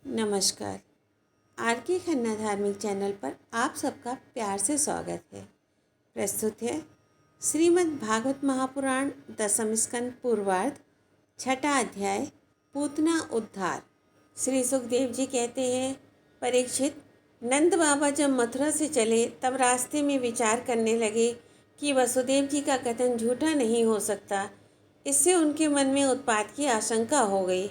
नमस्कार। आर के खन्ना धार्मिक चैनल पर आप सबका प्यार से स्वागत है। प्रस्तुत है श्रीमद् भागवत महापुराण दशम स्कंद पूर्वार्ध छठा अध्याय पूतना उद्धार। श्री सुखदेव जी कहते हैं, परीक्षित, नंद बाबा जब मथुरा से चले तब रास्ते में विचार करने लगे कि वसुदेव जी का कथन झूठा नहीं हो सकता। इससे उनके मन में उत्पात की आशंका हो गई।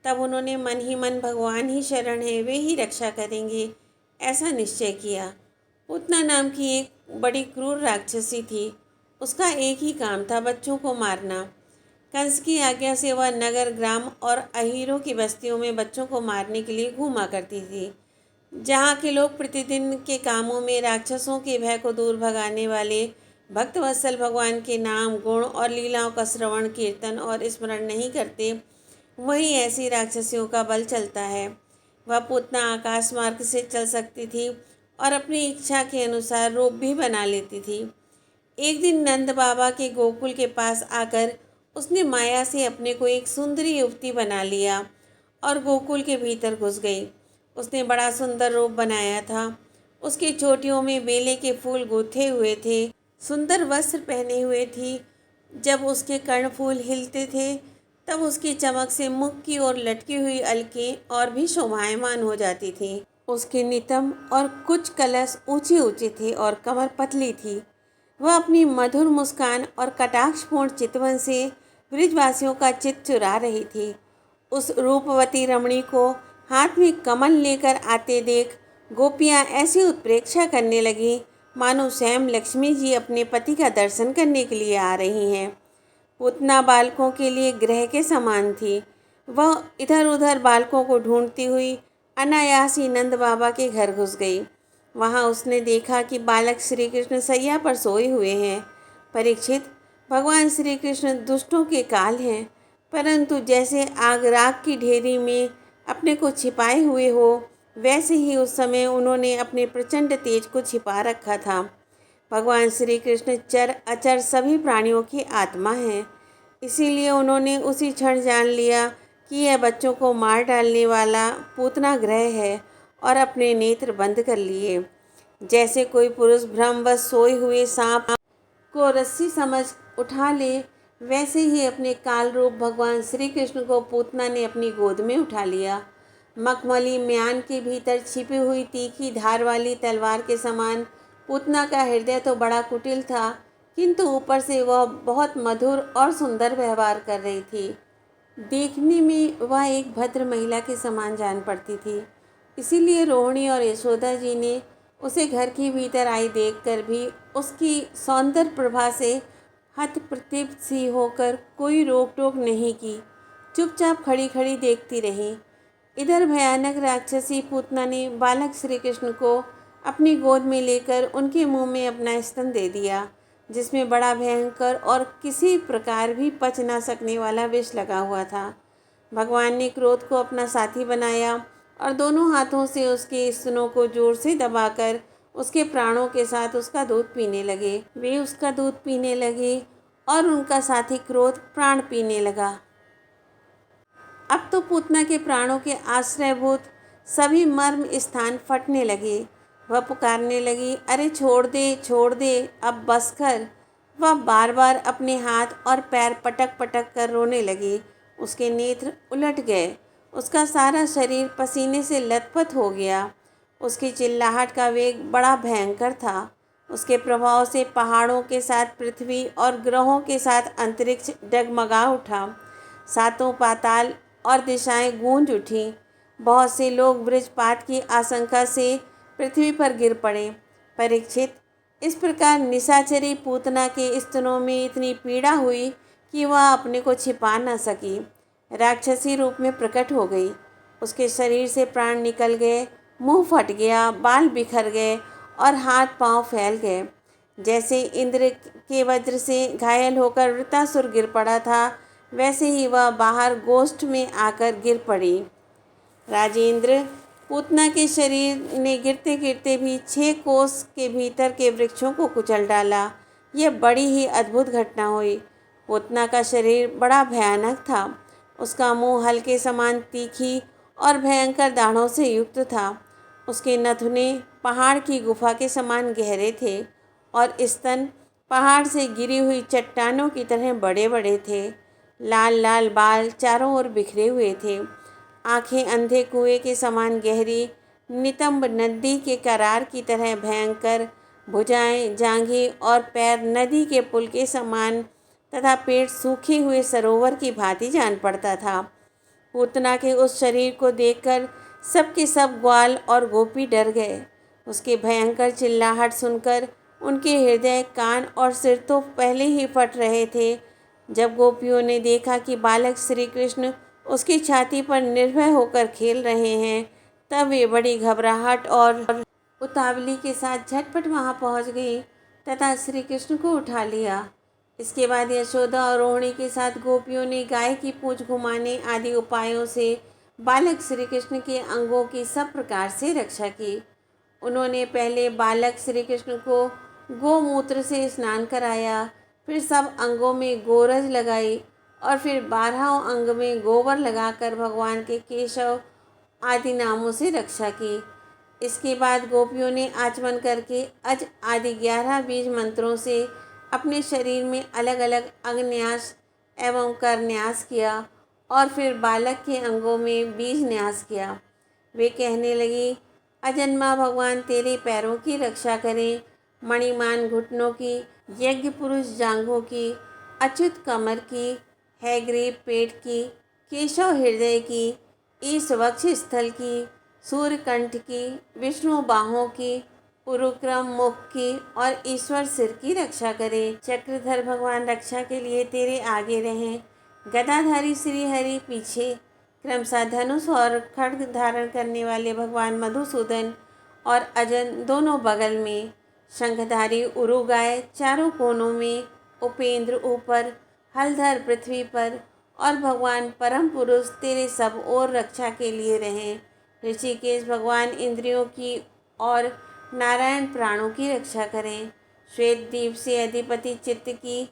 तब उन्होंने मन ही मन भगवान ही शरण है, वे ही रक्षा करेंगे, ऐसा निश्चय किया। पूतना नाम की एक बड़ी क्रूर राक्षसी थी। उसका एक ही काम था, बच्चों को मारना। कंस की आज्ञा से वह नगर, ग्राम और अहीरों की बस्तियों में बच्चों को मारने के लिए घूमा करती थी। जहाँ के लोग प्रतिदिन के कामों में राक्षसों के भय को दूर भगाने वाले भक्तवत्सल भगवान के नाम, गुण और लीलाओं का श्रवण, कीर्तन और स्मरण नहीं करते, वही ऐसी राक्षसियों का बल चलता है। वह पूतना आकाश मार्ग से चल सकती थी और अपनी इच्छा के अनुसार रूप भी बना लेती थी। एक दिन नंद बाबा के गोकुल के पास आकर उसने माया से अपने को एक सुंदरी युवती बना लिया और गोकुल के भीतर घुस गई। उसने बड़ा सुंदर रूप बनाया था। उसकी चोटियों में बेले के फूल गूंथे हुए थे, सुंदर वस्त्र पहने हुए थी। जब उसके कर्णफूल हिलते थे तब उसकी चमक से मुख की ओर लटकी हुई अलकें और भी शोभायमान हो जाती थीं। उसके नितंब और कुछ कलश ऊंचे ऊंचे थे और कमर पतली थी। वह अपनी मधुर मुस्कान और कटाक्षपूर्ण चितवन से ब्रिजवासियों का चित्त चुरा रही थी। उस रूपवती रमणी को हाथ में कमल लेकर आते देख गोपियाँ ऐसी उत्प्रेक्षा करने लगी मानो स्वयं लक्ष्मी जी अपने पति का दर्शन करने के लिए आ रही हैं। पूतना बालकों के लिए ग्रह के समान थी। वह इधर उधर बालकों को ढूंढती हुई अनायास ही नंद बाबा के घर घुस गई। वहाँ उसने देखा कि बालक श्री कृष्ण सैया पर सोए हुए हैं। परीक्षित, भगवान श्री कृष्ण दुष्टों के काल हैं, परंतु जैसे आग राख की ढेरी में अपने को छिपाए हुए हो, वैसे ही उस समय उन्होंने अपने प्रचंड तेज को छिपा रखा था। भगवान श्री कृष्ण चर अचर सभी प्राणियों की आत्मा हैं। इसीलिए उन्होंने उसी क्षण जान लिया कि यह बच्चों को मार डालने वाला पूतना ग्रह है और अपने नेत्र बंद कर लिए। जैसे कोई पुरुष भ्रमवश सोए हुए सांप को रस्सी समझ उठा ले, वैसे ही अपने काल रूप भगवान श्री कृष्ण को पूतना ने अपनी गोद में उठा लिया। मखमली म्यान के भीतर छिपी हुई तीखी धार वाली तलवार के समान पूतना का हृदय तो बड़ा कुटिल था, किंतु ऊपर से वह बहुत मधुर और सुंदर व्यवहार कर रही थी। देखने में वह एक भद्र महिला के समान जान पड़ती थी। इसीलिए रोहिणी और यशोदा जी ने उसे घर के भीतर आई देखकर भी उसकी सौंदर्य प्रभा से हतप्रतिभ सी होकर कोई रोक टोक नहीं की, चुपचाप खड़ी खड़ी देखती रही। इधर भयानक राक्षसी पूतना ने बालक श्री कृष्ण को अपनी गोद में लेकर उनके मुंह में अपना स्तन दे दिया, जिसमें बड़ा भयंकर और किसी प्रकार भी पच ना सकने वाला विष लगा हुआ था। भगवान ने क्रोध को अपना साथी बनाया और दोनों हाथों से उसके स्तनों को जोर से दबाकर उसके प्राणों के साथ उसका दूध पीने लगे। वे उसका दूध पीने लगे और उनका साथी क्रोध प्राण पीने लगा। अब तो पूतना के प्राणों के आश्रयभूत सभी मर्म स्थान फटने लगे। वह पुकारने लगी, अरे छोड़ दे, अब बस कर। वह बार बार अपने हाथ और पैर पटक पटक कर रोने लगी। उसके नेत्र उलट गए। उसका सारा शरीर पसीने से लथपथ हो गया। उसकी चिल्लाहट का वेग बड़ा भयंकर था। उसके प्रभाव से पहाड़ों के साथ पृथ्वी और ग्रहों के साथ अंतरिक्ष डगमगा उठा। सातों पाताल और दिशाएं गूंज उठीं। बहुत से लोग वज्रपात की आशंका से पृथ्वी पर गिर पड़े। परीक्षित, इस प्रकार निशाचरी पूतना के स्तनों में इतनी पीड़ा हुई कि वह अपने को छिपा न सकी। राक्षसी रूप में प्रकट हो गई। उसके शरीर से प्राण निकल गए, मुंह फट गया, बाल बिखर गए और हाथ पांव फैल गए। जैसे इंद्र के वज्र से घायल होकर वृत्तासुर गिर पड़ा था, वैसे ही वह बाहर गोष्ठ में आकर गिर पड़ी। राजेंद्र, पूतना के शरीर ने गिरते गिरते भी 6 कोस के भीतर के वृक्षों को कुचल डाला। यह बड़ी ही अद्भुत घटना हुई। पूतना का शरीर बड़ा भयानक था। उसका मुंह हल्के समान तीखी और भयंकर दाढ़ों से युक्त था। उसके नथुने पहाड़ की गुफा के समान गहरे थे और स्तन पहाड़ से गिरी हुई चट्टानों की तरह बड़े बड़े थे। लाल लाल बाल चारों ओर बिखरे हुए थे। आंखें अंधे कुएं के समान गहरी, नितंब नदी के करार की तरह भयंकर, भुजाएं, जांघें और पैर नदी के पुल के समान तथा पेट सूखे हुए सरोवर की भांति जान पड़ता था। पूतना के उस शरीर को देखकर सब के सब ग्वाल और गोपी डर गए। उसके भयंकर चिल्लाहट सुनकर उनके हृदय, कान और सिर तो पहले ही फट रहे थे। जब गोपियों ने देखा कि बालक श्री कृष्ण उसकी छाती पर निर्भय होकर खेल रहे हैं, तब वे बड़ी घबराहट और उतावली के साथ झटपट वहां पहुंच गई तथा श्री कृष्ण को उठा लिया। इसके बाद यशोदा और रोहिणी के साथ गोपियों ने गाय की पूंछ घुमाने आदि उपायों से बालक श्री कृष्ण के अंगों की सब प्रकार से रक्षा की। उन्होंने पहले बालक श्री कृष्ण को गोमूत्र से स्नान कराया, फिर सब अंगों में गोरज लगाई और फिर 12 अंग में गोबर लगाकर भगवान के केशव आदि नामों से रक्षा की। इसके बाद गोपियों ने आचमन करके अज आदि 11 बीज मंत्रों से अपने शरीर में अलग अलग अंगन्यास एवं करन्यास किया और फिर बालक के अंगों में बीज न्यास किया। वे कहने लगी, अजन्मा भगवान तेरे पैरों की रक्षा करें, मणिमान घुटनों की, यज्ञ पुरुष जांघों की, अच्युत कमर की, हैग्रीव पेट की, केशव हृदय की, ईश वक्ष स्थल की, सूर्यकंठ की, विष्णु बाहों की, उरुक्रम मुख की और ईश्वर सिर की रक्षा करे। चक्रधर भगवान रक्षा के लिए तेरे आगे रहें, गदाधारी श्री हरि पीछे, क्रमशः धनुष और खड्ग धारण करने वाले भगवान मधुसूदन और अजन दोनों बगल में, शंखधारी उरुगाय चारों कोनों में, उपेंद्र ऊपर, हलधर पृथ्वी पर और भगवान परम पुरुष तेरे सब ओर रक्षा के लिए रहें। ऋषिकेश भगवान इंद्रियों की और नारायण प्राणों की रक्षा करें। श्वेत द्वीप से अधिपति चित्त की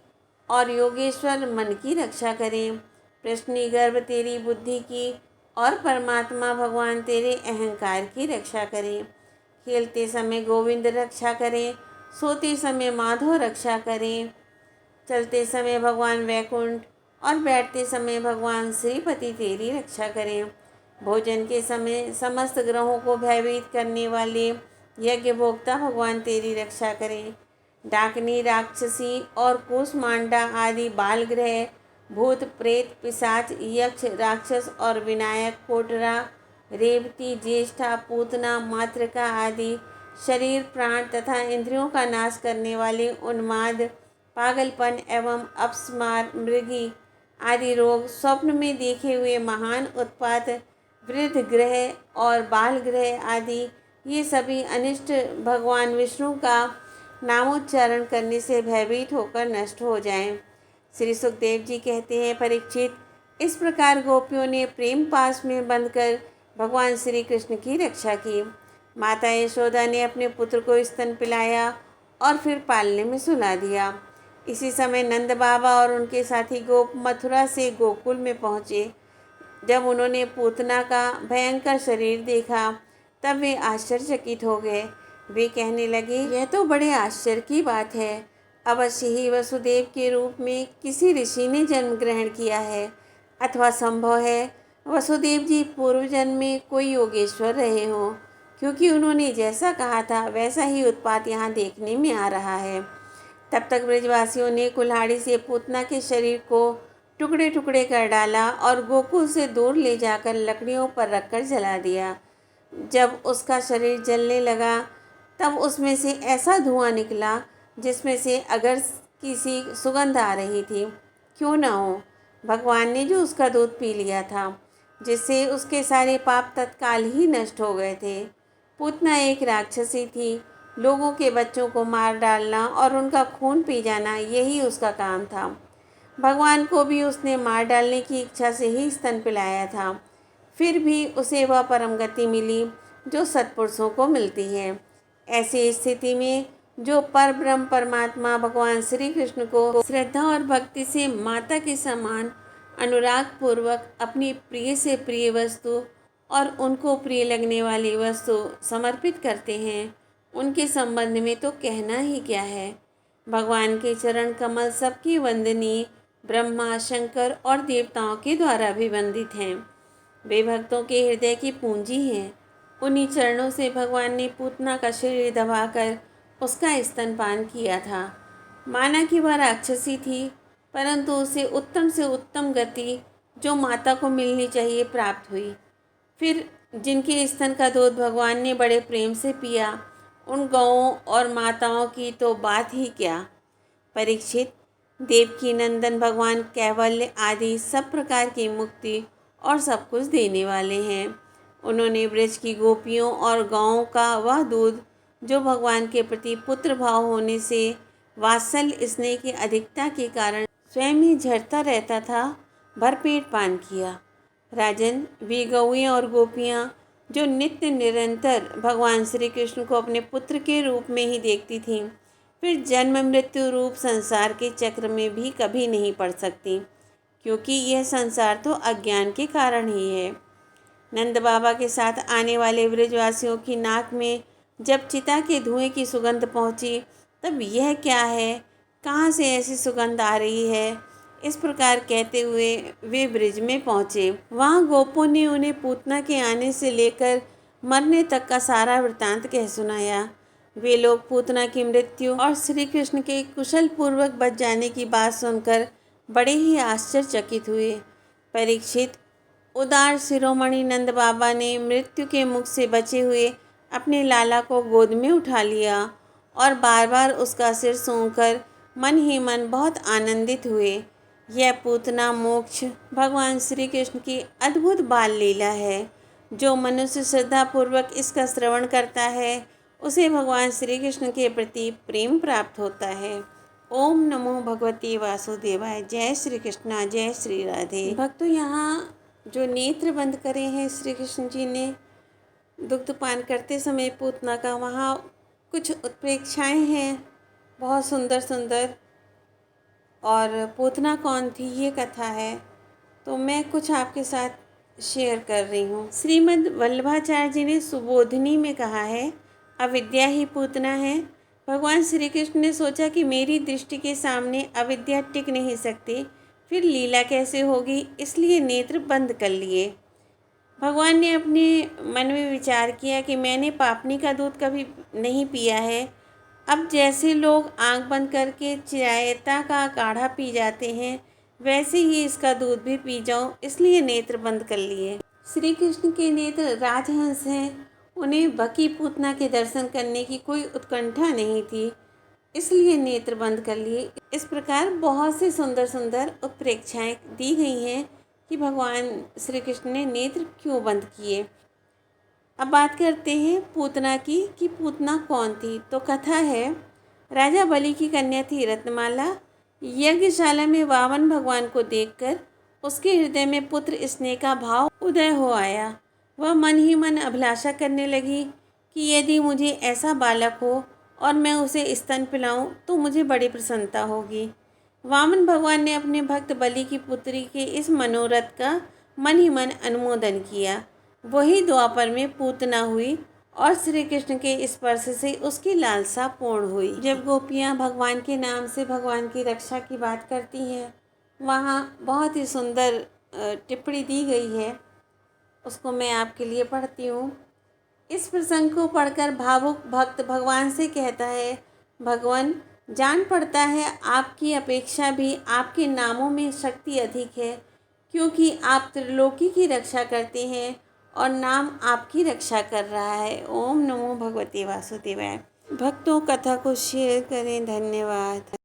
और योगेश्वर मन की रक्षा करें। प्रश्नी गर्भ तेरी बुद्धि की और परमात्मा भगवान तेरे अहंकार की रक्षा करें। खेलते समय गोविंद रक्षा करें, सोते समय माधव रक्षा करें, चलते समय भगवान वैकुंठ और बैठते समय भगवान श्रीपति तेरी रक्षा करें। भोजन के समय समस्त ग्रहों को भयभीत करने वाले यज्ञ भोक्ता भगवान तेरी रक्षा करें। डाकनी, राक्षसी और कूष्मांडा आदि बाल ग्रह, भूत प्रेत पिशाच यक्ष राक्षस और विनायक कोटरा, रेवती, ज्येष्ठा, पूतना, मातृका आदि शरीर, प्राण तथा इंद्रियों का नाश करने वाले उन्माद, पागलपन एवं अपस्मार, मृगी आदि रोग, स्वप्न में देखे हुए महान उत्पात, वृद्ध ग्रह और बाल ग्रह आदि ये सभी अनिष्ट भगवान विष्णु का नामोच्चारण करने से भयभीत होकर नष्ट हो जाएं। श्री सुखदेव जी कहते हैं, परीक्षित, इस प्रकार गोपियों ने प्रेम पास में बंधकर भगवान श्री कृष्ण की रक्षा की। माता यशोदा ने अपने पुत्र को स्तन पिलाया और फिर पालने में सुला दिया। इसी समय नंद बाबा और उनके साथी गोप मथुरा से गोकुल में पहुँचे। जब उन्होंने पूतना का भयंकर शरीर देखा तब वे आश्चर्यचकित हो गए। वे कहने लगे, यह तो बड़े आश्चर्य की बात है। अवश्य ही वसुदेव के रूप में किसी ऋषि ने जन्म ग्रहण किया है, अथवा संभव है वसुदेव जी पूर्व जन्म में कोई योगेश्वर रहे हों, क्योंकि उन्होंने जैसा कहा था वैसा ही उत्पात यहाँ देखने में आ रहा है। तब तक ब्रजवासियों ने कुल्हाड़ी से पूतना के शरीर को टुकड़े टुकड़े कर डाला और गोकुल से दूर ले जाकर लकड़ियों पर रखकर जला दिया। जब उसका शरीर जलने लगा तब उसमें से ऐसा धुआं निकला जिसमें से अगर किसी सुगंध आ रही थी। क्यों न हो, भगवान ने जो उसका दूध पी लिया था, जिससे उसके सारे पाप तत्काल ही नष्ट हो गए थे। पूतना एक राक्षसी थी। लोगों के बच्चों को मार डालना और उनका खून पी जाना, यही उसका काम था। भगवान को भी उसने मार डालने की इच्छा से ही स्तन पिलाया था। फिर भी उसे वह परम गति मिली जो सत्पुरुषों को मिलती है। ऐसी स्थिति में जो परब्रह्म परमात्मा भगवान श्री कृष्ण को श्रद्धा और भक्ति से माता के समान अनुराग पूर्वक अपनी प्रिय से प्रिय वस्तु और उनको प्रिय लगने वाली वस्तु समर्पित करते हैं, उनके संबंध में तो कहना ही क्या है। भगवान के चरण कमल सबकी वंदनीय, ब्रह्मा, शंकर और देवताओं के द्वारा भी वंदित हैं। वे भक्तों के हृदय की पूंजी हैं। उन्हीं चरणों से भगवान ने पूतना का शरीर दबाकर उसका स्तनपान किया था। माना कि वह राक्षसी थी, परंतु उसे उत्तम से उत्तम गति जो माता को मिलनी चाहिए प्राप्त हुई। फिर जिनके स्तन का दूध भगवान ने बड़े प्रेम से पिया, उन गौओं और माताओं की तो बात ही क्या। परीक्षित, देवकी नंदन भगवान कैवल्य आदि सब प्रकार की मुक्ति और सब कुछ देने वाले हैं। उन्होंने ब्रज की गोपियों और गौओं का वह दूध जो भगवान के प्रति पुत्र भाव होने से वात्सल्य स्नेह की अधिकता के कारण स्वयं ही झरता रहता था, भरपेट पान किया। राजन, वे गौएं और गोपियाँ जो नित्य निरंतर भगवान श्री कृष्ण को अपने पुत्र के रूप में ही देखती थीं, फिर जन्म मृत्यु रूप संसार के चक्र में भी कभी नहीं पड़ सकती, क्योंकि यह संसार तो अज्ञान के कारण ही है। नंद बाबा के साथ आने वाले ब्रजवासियों की नाक में जब चिता के धुएं की सुगंध पहुंची, तब यह क्या है, कहाँ से ऐसी सुगंध आ रही है, इस प्रकार कहते हुए वे ब्रिज में पहुँचे। वहाँ गोपों ने उन्हें पूतना के आने से लेकर मरने तक का सारा वृतांत कह सुनाया। वे लोग पूतना की मृत्यु और श्री कृष्ण के कुशल पूर्वक बच जाने की बात सुनकर बड़े ही आश्चर्यचकित हुए। परीक्षित, उदार शिरोमणि नंद बाबा ने मृत्यु के मुख से बचे हुए अपने लाला को गोद में उठा लिया और बार बार उसका सिर सूंघकर मन ही मन बहुत आनंदित हुए। यह पूतना मोक्ष भगवान श्री कृष्ण की अद्भुत बाल लीला है। जो मनुष्य श्रद्धापूर्वक इसका श्रवण करता है, उसे भगवान श्री कृष्ण के प्रति प्रेम प्राप्त होता है। ओम नमो भगवते वासुदेवाय। जय श्री कृष्णा, जय श्री राधे। भक्तों, यहाँ जो नेत्र बंद करे हैं श्री कृष्ण जी ने दुग्धपान करते समय पूतना का, वहाँ कुछ उत्प्रेक्षाएँ हैं बहुत सुंदर सुंदर। और पूतना कौन थी ये कथा है, तो मैं कुछ आपके साथ शेयर कर रही हूँ। श्रीमद् वल्लभाचार्य जी ने सुबोधिनी में कहा है, अविद्या ही पूतना है। भगवान श्री कृष्ण ने सोचा कि मेरी दृष्टि के सामने अविद्या टिक नहीं सकती, फिर लीला कैसे होगी, इसलिए नेत्र बंद कर लिए। भगवान ने अपने मन में विचार किया कि मैंने पापनी का दूध कभी नहीं पिया है। अब जैसे लोग आंख बंद करके चिरायता का काढ़ा पी जाते हैं, वैसे ही इसका दूध भी पी जाऊं, इसलिए नेत्र बंद कर लिए। श्री कृष्ण के नेत्र राजहंस हैं, उन्हें बकी पूतना के दर्शन करने की कोई उत्कंठा नहीं थी, इसलिए नेत्र बंद कर लिए। इस प्रकार बहुत से सुंदर सुंदर उत्प्रेक्षाएँ दी गई हैं कि भगवान श्री कृष्ण ने नेत्र क्यों बंद किए। अब बात करते हैं पूतना की कि पूतना कौन थी। तो कथा है, राजा बलि की कन्या थी रत्नमाला। यज्ञशाला में वामन भगवान को देखकर उसके हृदय में पुत्र स्नेह का भाव उदय हो आया। वह मन ही मन अभिलाषा करने लगी कि यदि मुझे ऐसा बालक हो और मैं उसे स्तन पिलाऊं तो मुझे बड़ी प्रसन्नता होगी। वामन भगवान ने अपने भक्त बलि की पुत्री के इस मनोरथ का मन ही मन अनुमोदन किया। वही द्वापर में पूतना हुई और श्री कृष्ण के स्पर्श से उसकी लालसा पूर्ण हुई। जब गोपियाँ भगवान के नाम से भगवान की रक्षा की बात करती हैं, वहाँ बहुत ही सुंदर टिप्पणी दी गई है, उसको मैं आपके लिए पढ़ती हूँ। इस प्रसंग को पढ़कर भावुक भक्त भगवान से कहता है, भगवान, जान पड़ता है आपकी अपेक्षा भी आपके नामों में शक्ति अधिक है, क्योंकि आप त्रिलोकी की रक्षा करते हैं और नाम आपकी रक्षा कर रहा है। ओम नमो भगवते वासुदेवाय। भक्तों, कथा को शेयर करें। धन्यवाद।